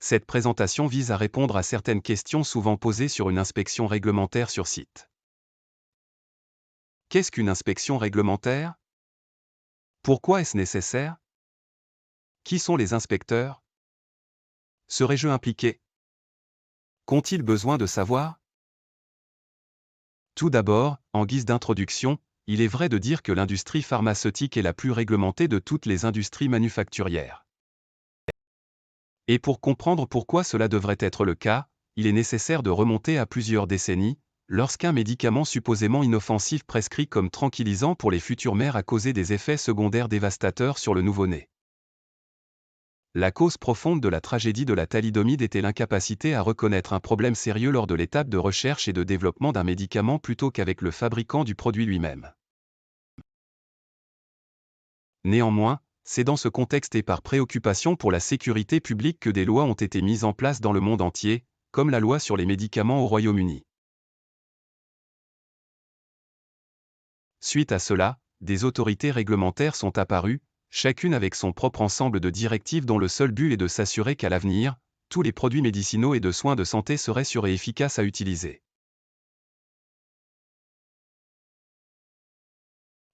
Cette présentation vise à répondre à certaines questions souvent posées sur une inspection réglementaire sur site. Qu'est-ce qu'une inspection réglementaire? Pourquoi est-ce nécessaire? Qui sont les inspecteurs? Serais-je impliqué? Qu'ont-ils besoin de savoir? Tout d'abord, en guise d'introduction, il est vrai de dire que l'industrie pharmaceutique est la plus réglementée de toutes les industries manufacturières. Et pour comprendre pourquoi cela devrait être le cas, il est nécessaire de remonter à plusieurs décennies, lorsqu'un médicament supposément inoffensif prescrit comme tranquillisant pour les futures mères a causé des effets secondaires dévastateurs sur le nouveau-né. La cause profonde de la tragédie de la thalidomide était l'incapacité à reconnaître un problème sérieux lors de l'étape de recherche et de développement d'un médicament plutôt qu'avec le fabricant du produit lui-même. Néanmoins, c'est dans ce contexte et par préoccupation pour la sécurité publique que des lois ont été mises en place dans le monde entier, comme la loi sur les médicaments au Royaume-Uni. Suite à cela, des autorités réglementaires sont apparues, chacune avec son propre ensemble de directives dont le seul but est de s'assurer qu'à l'avenir, tous les produits médicinaux et de soins de santé seraient sûrs et efficaces à utiliser.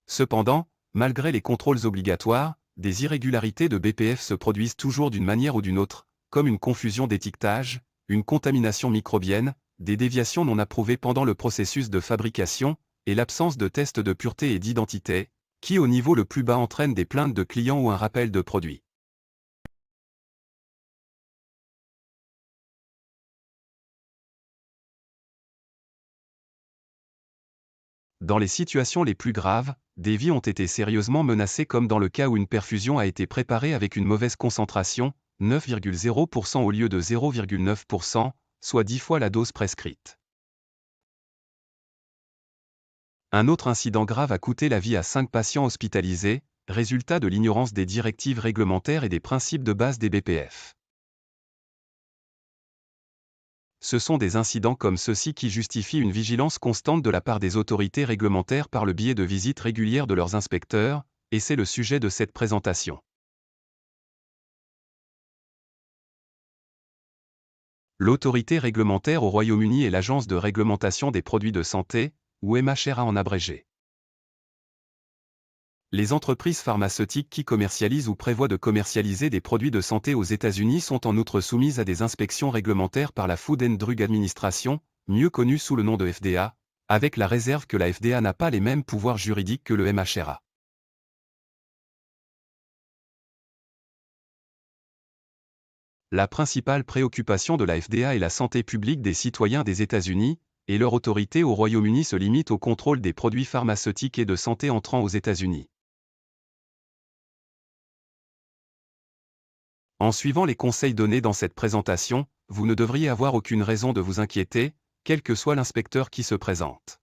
Cependant, malgré les contrôles obligatoires, des irrégularités de BPF se produisent toujours d'une manière ou d'une autre, comme une confusion d'étiquetage, une contamination microbienne, des déviations non approuvées pendant le processus de fabrication, et l'absence de tests de pureté et d'identité, qui au niveau le plus bas entraînent des plaintes de clients ou un rappel de produits. Dans les situations les plus graves, des vies ont été sérieusement menacées comme dans le cas où une perfusion a été préparée avec une mauvaise concentration, 9,0% au lieu de 0,9%, soit 10 fois la dose prescrite. Un autre incident grave a coûté la vie à 5 patients hospitalisés, résultat de l'ignorance des directives réglementaires et des principes de base des BPF. Ce sont des incidents comme ceux-ci qui justifient une vigilance constante de la part des autorités réglementaires par le biais de visites régulières de leurs inspecteurs, et c'est le sujet de cette présentation. L'autorité réglementaire au Royaume-Uni est l'Agence de réglementation des produits de santé, ou MHRA en abrégé. Les entreprises pharmaceutiques qui commercialisent ou prévoient de commercialiser des produits de santé aux États-Unis sont en outre soumises à des inspections réglementaires par la Food and Drug Administration, mieux connue sous le nom de FDA, avec la réserve que la FDA n'a pas les mêmes pouvoirs juridiques que le MHRA. La principale préoccupation de la FDA est la santé publique des citoyens des États-Unis, et leur autorité au Royaume-Uni se limite au contrôle des produits pharmaceutiques et de santé entrant aux États-Unis. En suivant les conseils donnés dans cette présentation, vous ne devriez avoir aucune raison de vous inquiéter, quel que soit l'inspecteur qui se présente.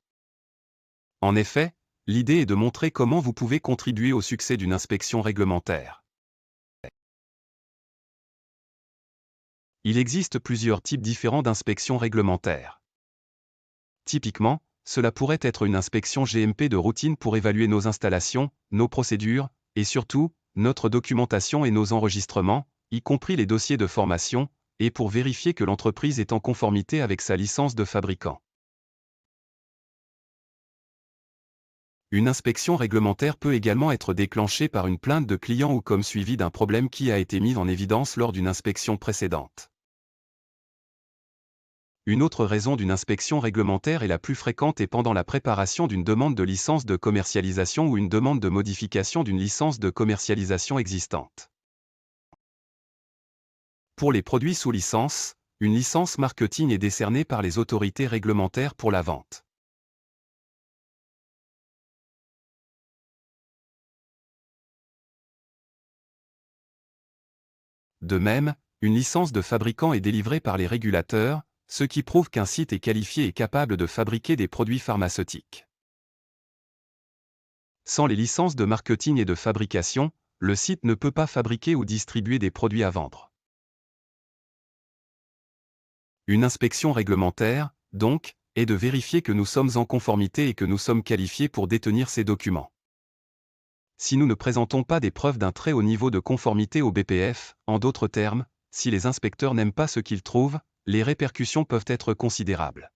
En effet, l'idée est de montrer comment vous pouvez contribuer au succès d'une inspection réglementaire. Il existe plusieurs types différents d'inspections réglementaires. Typiquement, cela pourrait être une inspection GMP de routine pour évaluer nos installations, nos procédures, et surtout, notre documentation et nos enregistrements, y compris les dossiers de formation, et pour vérifier que l'entreprise est en conformité avec sa licence de fabricant. Une inspection réglementaire peut également être déclenchée par une plainte de client ou comme suivi d'un problème qui a été mis en évidence lors d'une inspection précédente. Une autre raison d'une inspection réglementaire et la plus fréquente est pendant la préparation d'une demande de licence de commercialisation ou une demande de modification d'une licence de commercialisation existante. Pour les produits sous licence, une licence marketing est décernée par les autorités réglementaires pour la vente. De même, une licence de fabricant est délivrée par les régulateurs, ce qui prouve qu'un site est qualifié et capable de fabriquer des produits pharmaceutiques. Sans les licences de marketing et de fabrication, le site ne peut pas fabriquer ou distribuer des produits à vendre. Une inspection réglementaire, donc, est de vérifier que nous sommes en conformité et que nous sommes qualifiés pour détenir ces documents. Si nous ne présentons pas des preuves d'un très haut niveau de conformité au BPF, en d'autres termes, si les inspecteurs n'aiment pas ce qu'ils trouvent, les répercussions peuvent être considérables.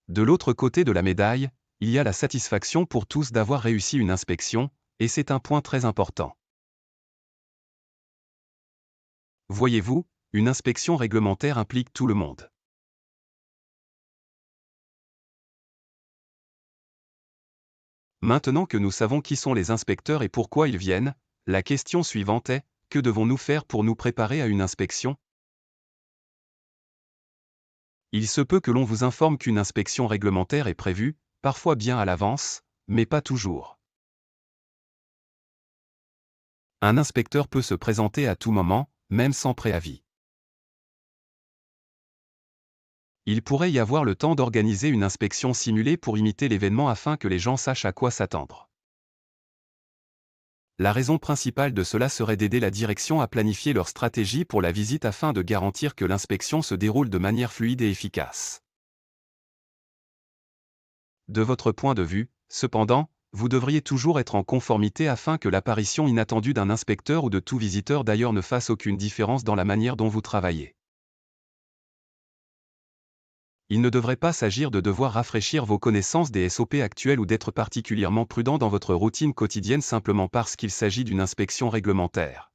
De l'autre côté de la médaille, il y a la satisfaction pour tous d'avoir réussi une inspection, et c'est un point très important. Voyez-vous, une inspection réglementaire implique tout le monde. Maintenant que nous savons qui sont les inspecteurs et pourquoi ils viennent, la question suivante est, que devons-nous faire pour nous préparer à une inspection? Il se peut que l'on vous informe qu'une inspection réglementaire est prévue, parfois bien à l'avance, mais pas toujours. Un inspecteur peut se présenter à tout moment, même sans préavis. Il pourrait y avoir le temps d'organiser une inspection simulée pour imiter l'événement afin que les gens sachent à quoi s'attendre. La raison principale de cela serait d'aider la direction à planifier leur stratégie pour la visite afin de garantir que l'inspection se déroule de manière fluide et efficace. De votre point de vue, cependant, vous devriez toujours être en conformité afin que l'apparition inattendue d'un inspecteur ou de tout visiteur d'ailleurs ne fasse aucune différence dans la manière dont vous travaillez. Il ne devrait pas s'agir de devoir rafraîchir vos connaissances des SOP actuels ou d'être particulièrement prudent dans votre routine quotidienne simplement parce qu'il s'agit d'une inspection réglementaire.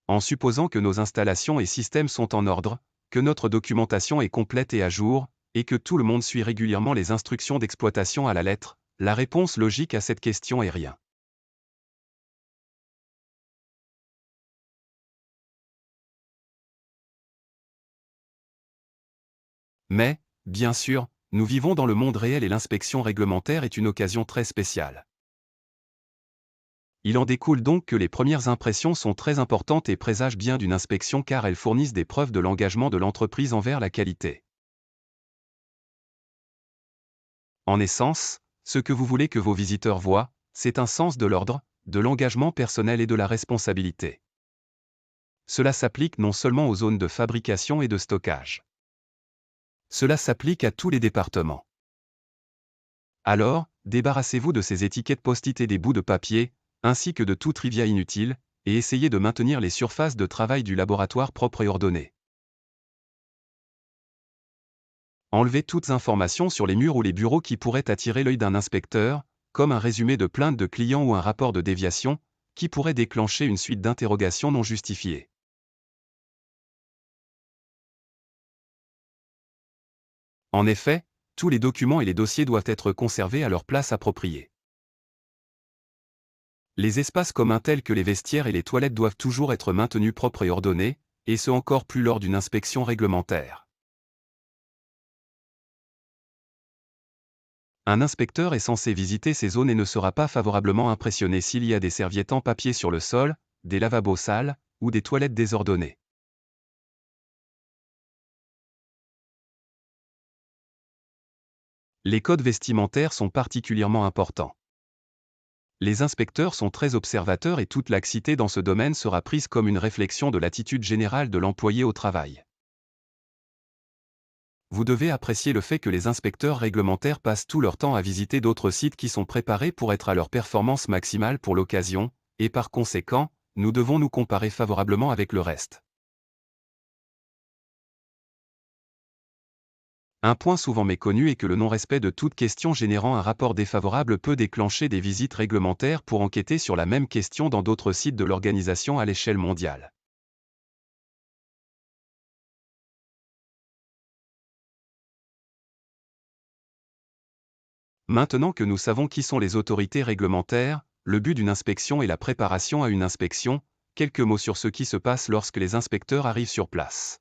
En supposant que nos installations et systèmes sont en ordre, que notre documentation est complète et à jour, et que tout le monde suit régulièrement les instructions d'exploitation à la lettre, la réponse logique à cette question est rien. Mais, bien sûr, nous vivons dans le monde réel et l'inspection réglementaire est une occasion très spéciale. Il en découle donc que les premières impressions sont très importantes et présagent bien d'une inspection car elles fournissent des preuves de l'engagement de l'entreprise envers la qualité. En essence, ce que vous voulez que vos visiteurs voient, c'est un sens de l'ordre, de l'engagement personnel et de la responsabilité. Cela s'applique non seulement aux zones de fabrication et de stockage. Cela s'applique à tous les départements. Alors, débarrassez-vous de ces étiquettes post-it et des bouts de papier, ainsi que de tout trivia inutile, et essayez de maintenir les surfaces de travail du laboratoire propres et ordonnées. Enlevez toutes informations sur les murs ou les bureaux qui pourraient attirer l'œil d'un inspecteur, comme un résumé de plainte de clients ou un rapport de déviation, qui pourrait déclencher une suite d'interrogations non justifiées. En effet, tous les documents et les dossiers doivent être conservés à leur place appropriée. Les espaces communs tels que les vestiaires et les toilettes doivent toujours être maintenus propres et ordonnés, et ce encore plus lors d'une inspection réglementaire. Un inspecteur est censé visiter ces zones et ne sera pas favorablement impressionné s'il y a des serviettes en papier sur le sol, des lavabos sales, ou des toilettes désordonnées. Les codes vestimentaires sont particulièrement importants. Les inspecteurs sont très observateurs et toute laxité dans ce domaine sera prise comme une réflexion de l'attitude générale de l'employé au travail. Vous devez apprécier le fait que les inspecteurs réglementaires passent tout leur temps à visiter d'autres sites qui sont préparés pour être à leur performance maximale pour l'occasion, et par conséquent, nous devons nous comparer favorablement avec le reste. Un point souvent méconnu est que le non-respect de toute question générant un rapport défavorable peut déclencher des visites réglementaires pour enquêter sur la même question dans d'autres sites de l'organisation à l'échelle mondiale. Maintenant que nous savons qui sont les autorités réglementaires, le but d'une inspection et la préparation à une inspection, quelques mots sur ce qui se passe lorsque les inspecteurs arrivent sur place.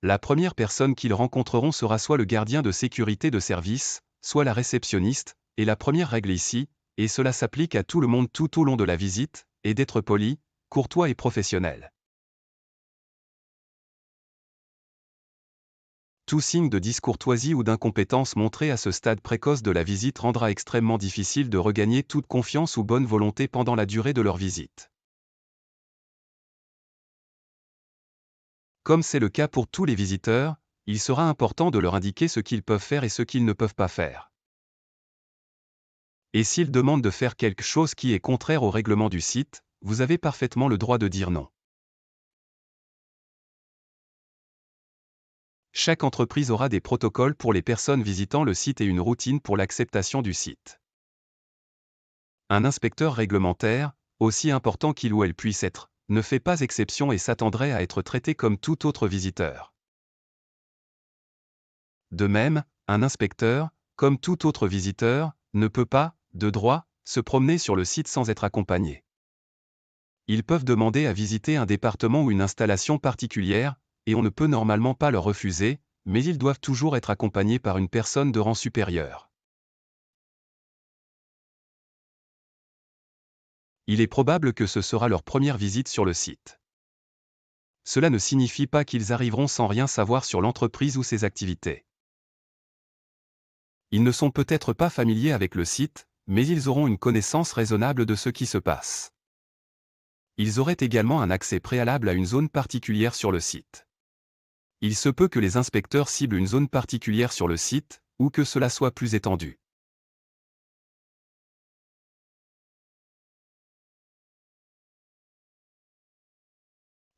La première personne qu'ils rencontreront sera soit le gardien de sécurité de service, soit la réceptionniste, et la première règle ici, et cela s'applique à tout le monde tout au long de la visite, est d'être poli, courtois et professionnel. Tout signe de discourtoisie ou d'incompétence montré à ce stade précoce de la visite rendra extrêmement difficile de regagner toute confiance ou bonne volonté pendant la durée de leur visite. Comme c'est le cas pour tous les visiteurs, il sera important de leur indiquer ce qu'ils peuvent faire et ce qu'ils ne peuvent pas faire. Et s'il demande de faire quelque chose qui est contraire au règlement du site, vous avez parfaitement le droit de dire non. Chaque entreprise aura des protocoles pour les personnes visitant le site et une routine pour l'acceptation du site. Un inspecteur réglementaire, aussi important qu'il ou elle puisse être, ne fait pas exception et s'attendrait à être traité comme tout autre visiteur. De même, un inspecteur, comme tout autre visiteur, ne peut pas, de droit, se promener sur le site sans être accompagné. Ils peuvent demander à visiter un département ou une installation particulière, et on ne peut normalement pas leur refuser, mais ils doivent toujours être accompagnés par une personne de rang supérieur. Il est probable que ce sera leur première visite sur le site. Cela ne signifie pas qu'ils arriveront sans rien savoir sur l'entreprise ou ses activités. Ils ne sont peut-être pas familiers avec le site, mais ils auront une connaissance raisonnable de ce qui se passe. Ils auraient également un accès préalable à une zone particulière sur le site. Il se peut que les inspecteurs ciblent une zone particulière sur le site, ou que cela soit plus étendu.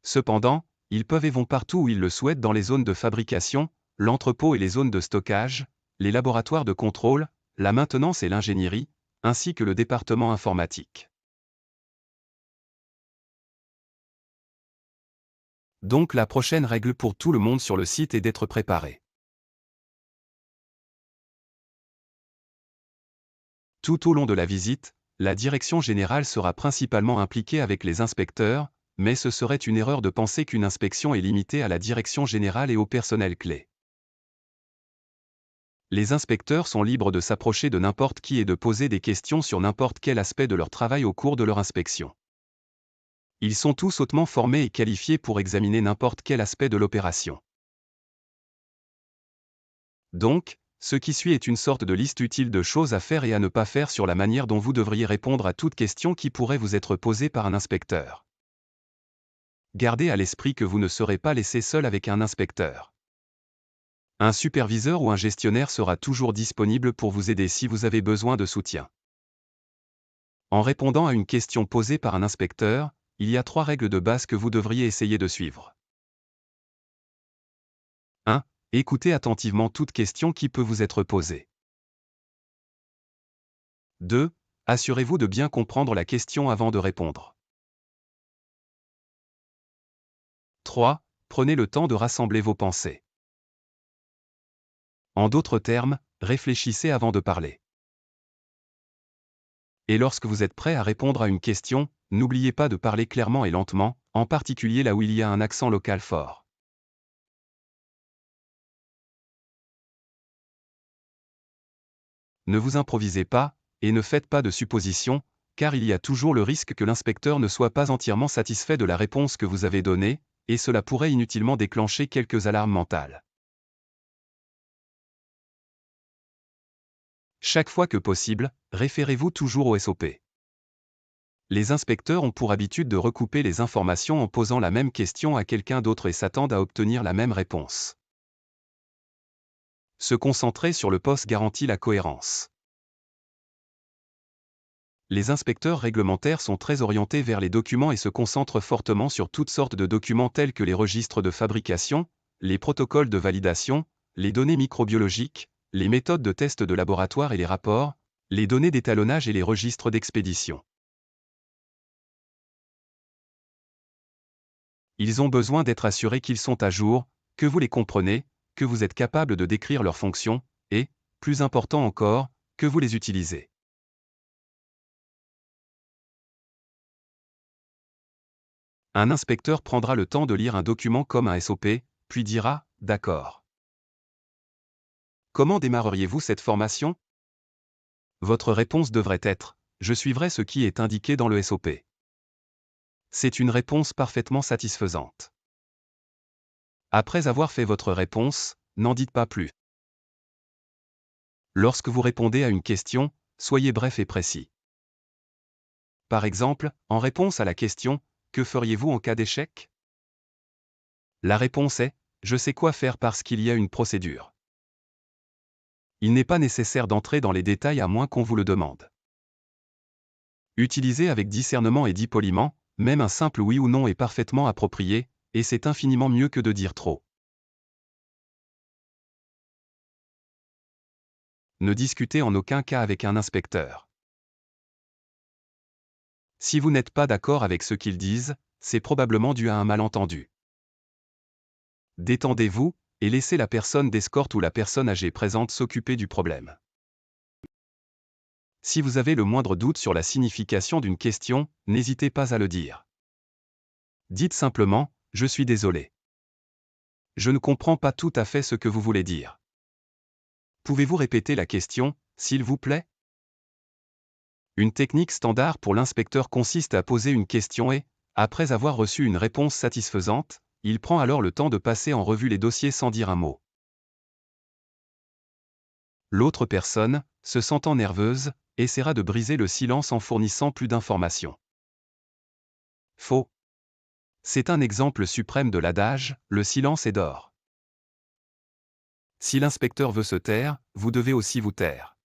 Cependant, ils peuvent et vont partout où ils le souhaitent dans les zones de fabrication, l'entrepôt et les zones de stockage, les laboratoires de contrôle, la maintenance et l'ingénierie, ainsi que le département informatique. Donc la prochaine règle pour tout le monde sur le site est d'être préparé. Tout au long de la visite, la direction générale sera principalement impliquée avec les inspecteurs, mais ce serait une erreur de penser qu'une inspection est limitée à la direction générale et au personnel clé. Les inspecteurs sont libres de s'approcher de n'importe qui et de poser des questions sur n'importe quel aspect de leur travail au cours de leur inspection. Ils sont tous hautement formés et qualifiés pour examiner n'importe quel aspect de l'opération. Donc, ce qui suit est une sorte de liste utile de choses à faire et à ne pas faire sur la manière dont vous devriez répondre à toute question qui pourrait vous être posée par un inspecteur. Gardez à l'esprit que vous ne serez pas laissé seul avec un inspecteur. Un superviseur ou un gestionnaire sera toujours disponible pour vous aider si vous avez besoin de soutien. En répondant à une question posée par un inspecteur, il y a 3 règles de base que vous devriez essayer de suivre. 1. Écoutez attentivement toute question qui peut vous être posée. 2. Assurez-vous de bien comprendre la question avant de répondre. 3. Prenez le temps de rassembler vos pensées. En d'autres termes, réfléchissez avant de parler. Et lorsque vous êtes prêt à répondre à une question, n'oubliez pas de parler clairement et lentement, en particulier là où il y a un accent local fort. Ne vous improvisez pas, et ne faites pas de suppositions, car il y a toujours le risque que l'inspecteur ne soit pas entièrement satisfait de la réponse que vous avez donnée, et cela pourrait inutilement déclencher quelques alarmes mentales. Chaque fois que possible, référez-vous toujours au SOP. Les inspecteurs ont pour habitude de recouper les informations en posant la même question à quelqu'un d'autre et s'attendent à obtenir la même réponse. Se concentrer sur le poste garantit la cohérence. Les inspecteurs réglementaires sont très orientés vers les documents et se concentrent fortement sur toutes sortes de documents tels que les registres de fabrication, les protocoles de validation, les données microbiologiques, les méthodes de test de laboratoire et les rapports, les données d'étalonnage et les registres d'expédition. Ils ont besoin d'être assurés qu'ils sont à jour, que vous les comprenez, que vous êtes capable de décrire leurs fonctions, et, plus important encore, que vous les utilisez. Un inspecteur prendra le temps de lire un document comme un SOP, puis dira « D'accord ». Comment démarreriez-vous cette formation? Votre réponse devrait être « Je suivrai ce qui est indiqué dans le SOP ». C'est une réponse parfaitement satisfaisante. Après avoir fait votre réponse, n'en dites pas plus. Lorsque vous répondez à une question, soyez bref et précis. Par exemple, en réponse à la question « Que feriez-vous en cas d'échec ?» La réponse est « Je sais quoi faire parce qu'il y a une procédure ». Il n'est pas nécessaire d'entrer dans les détails à moins qu'on vous le demande. Utilisez avec discernement et dit poliment, même un simple oui ou non est parfaitement approprié, et c'est infiniment mieux que de dire trop. Ne discutez en aucun cas avec un inspecteur. Si vous n'êtes pas d'accord avec ce qu'ils disent, c'est probablement dû à un malentendu. Détendez-vous, et laissez la personne d'escorte ou la personne âgée présente s'occuper du problème. Si vous avez le moindre doute sur la signification d'une question, n'hésitez pas à le dire. Dites simplement, « Je suis désolé. Je ne comprends pas tout à fait ce que vous voulez dire. Pouvez-vous répéter la question, s'il vous plaît ?» Une technique standard pour l'inspecteur consiste à poser une question et, après avoir reçu une réponse satisfaisante, il prend alors le temps de passer en revue les dossiers sans dire un mot. L'autre personne, se sentant nerveuse, essaiera de briser le silence en fournissant plus d'informations. Faux. C'est un exemple suprême de l'adage, le silence est d'or. Si l'inspecteur veut se taire, vous devez aussi vous taire.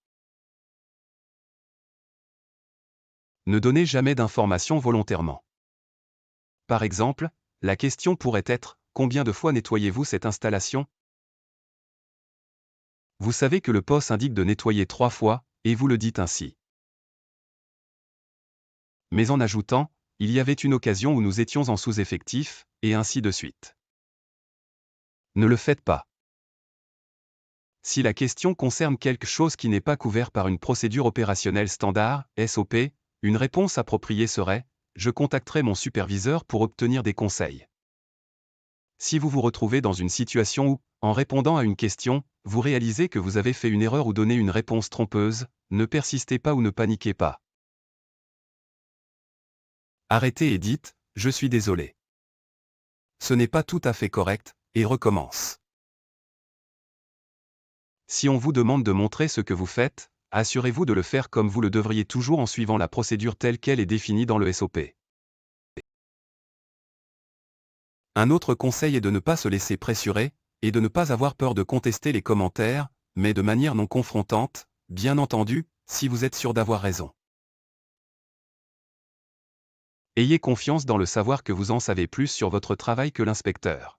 Ne donnez jamais d'informations volontairement. Par exemple, la question pourrait être « Combien de fois nettoyez-vous cette installation ?» Vous savez que le POS indique de nettoyer 3 fois, et vous le dites ainsi. Mais en ajoutant « Il y avait une occasion où nous étions en sous-effectif », et ainsi de suite. Ne le faites pas. Si la question concerne quelque chose qui n'est pas couvert par une procédure opérationnelle standard, SOP, une réponse appropriée serait « Je contacterai mon superviseur pour obtenir des conseils ». Si vous vous retrouvez dans une situation où, en répondant à une question, vous réalisez que vous avez fait une erreur ou donné une réponse trompeuse, ne persistez pas ou ne paniquez pas. Arrêtez et dites « Je suis désolé. Ce n'est pas tout à fait correct », et recommence. Si on vous demande de montrer ce que vous faites, assurez-vous de le faire comme vous le devriez toujours en suivant la procédure telle qu'elle est définie dans le SOP. Un autre conseil est de ne pas se laisser pressurer, et de ne pas avoir peur de contester les commentaires, mais de manière non confrontante, bien entendu, si vous êtes sûr d'avoir raison. Ayez confiance dans le savoir que vous en savez plus sur votre travail que l'inspecteur.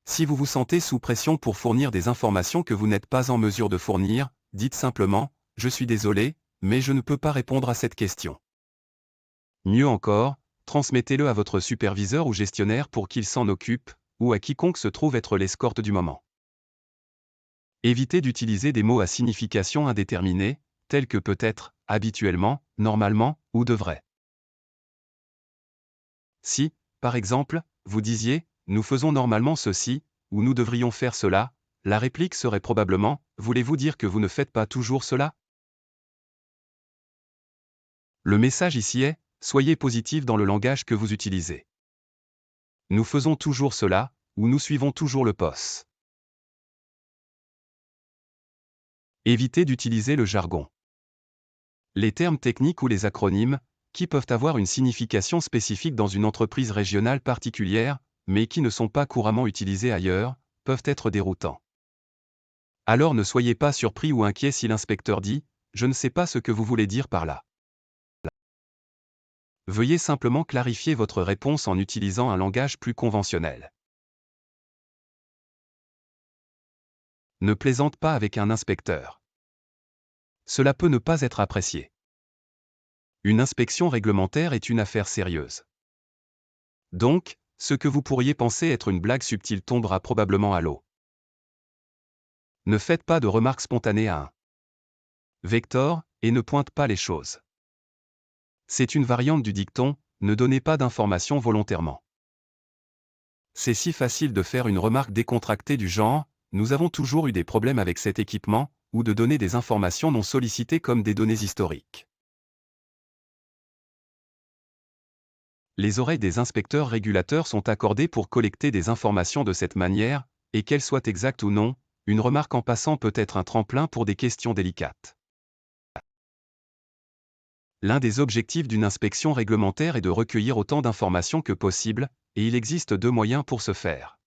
Si vous vous sentez sous pression pour fournir des informations que vous n'êtes pas en mesure de fournir, dites simplement « Je suis désolé, mais je ne peux pas répondre à cette question ». Mieux encore, transmettez-le à votre superviseur ou gestionnaire pour qu'il s'en occupe, ou à quiconque se trouve être l'escorte du moment. Évitez d'utiliser des mots à signification indéterminée, tels que peut-être, habituellement, normalement, ou devrait. Si, par exemple, vous disiez « Nous faisons normalement ceci » ou « Nous devrions faire cela », la réplique serait probablement « Voulez-vous dire que vous ne faites pas toujours cela ?» Le message ici est « Soyez positif dans le langage que vous utilisez. Nous faisons toujours cela, ou nous suivons toujours le POS. » Évitez d'utiliser le jargon. Les termes techniques ou les acronymes, qui peuvent avoir une signification spécifique dans une entreprise régionale particulière, mais qui ne sont pas couramment utilisés ailleurs, peuvent être déroutants. Alors ne soyez pas surpris ou inquiet si l'inspecteur dit « Je ne sais pas ce que vous voulez dire par là ». Veuillez simplement clarifier votre réponse en utilisant un langage plus conventionnel. Ne plaisante pas avec un inspecteur. Cela peut ne pas être apprécié. Une inspection réglementaire est une affaire sérieuse. Donc, ce que vous pourriez penser être une blague subtile tombera probablement à l'eau. Ne faites pas de remarques spontanées à un vecteur, et ne pointe pas les choses. C'est une variante du dicton « ne donnez pas d'informations volontairement ». C'est si facile de faire une remarque décontractée du genre « Nous avons toujours eu des problèmes avec cet équipement » ou de donner des informations non sollicitées comme des données historiques. Les oreilles des inspecteurs régulateurs sont accordées pour collecter des informations de cette manière, et qu'elles soient exactes ou non, une remarque en passant peut être un tremplin pour des questions délicates. L'un des objectifs d'une inspection réglementaire est de recueillir autant d'informations que possible, et il existe 2 moyens pour ce faire.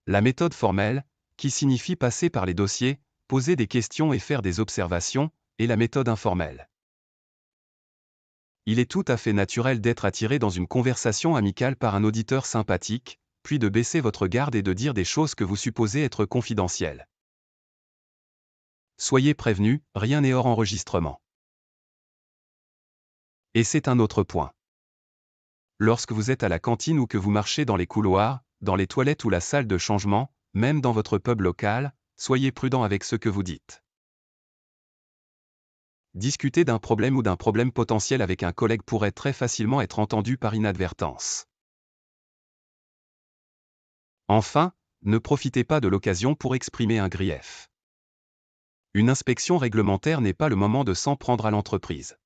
La méthode formelle, qui signifie passer par les dossiers, poser des questions et faire des observations, et la méthode informelle. Il est tout à fait naturel d'être attiré dans une conversation amicale par un auditeur sympathique, puis de baisser votre garde et de dire des choses que vous supposez être confidentielles. Soyez prévenus, rien n'est hors enregistrement. Et c'est un autre point. Lorsque vous êtes à la cantine ou que vous marchez dans les couloirs, dans les toilettes ou la salle de changement, même dans votre pub local, soyez prudent avec ce que vous dites. Discuter d'un problème ou d'un problème potentiel avec un collègue pourrait très facilement être entendu par inadvertance. Enfin, ne profitez pas de l'occasion pour exprimer un grief. Une inspection réglementaire n'est pas le moment de s'en prendre à l'entreprise.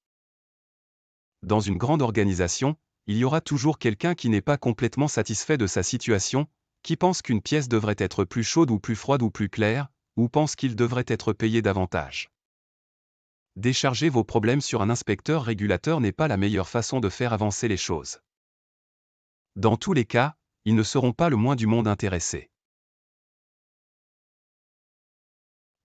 Dans une grande organisation, il y aura toujours quelqu'un qui n'est pas complètement satisfait de sa situation, qui pense qu'une pièce devrait être plus chaude ou plus froide ou plus claire, ou pense qu'il devrait être payé davantage. Décharger vos problèmes sur un inspecteur régulateur n'est pas la meilleure façon de faire avancer les choses. Dans tous les cas, ils ne seront pas le moins du monde intéressés.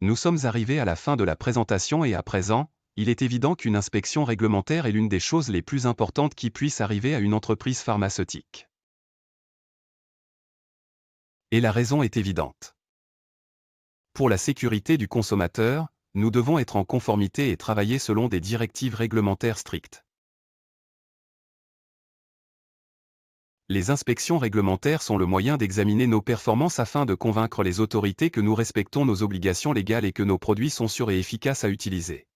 Nous sommes arrivés à la fin de la présentation et à présent, il est évident qu'une inspection réglementaire est l'une des choses les plus importantes qui puissent arriver à une entreprise pharmaceutique. Et la raison est évidente. Pour la sécurité du consommateur, nous devons être en conformité et travailler selon des directives réglementaires strictes. Les inspections réglementaires sont le moyen d'examiner nos performances afin de convaincre les autorités que nous respectons nos obligations légales et que nos produits sont sûrs et efficaces à utiliser.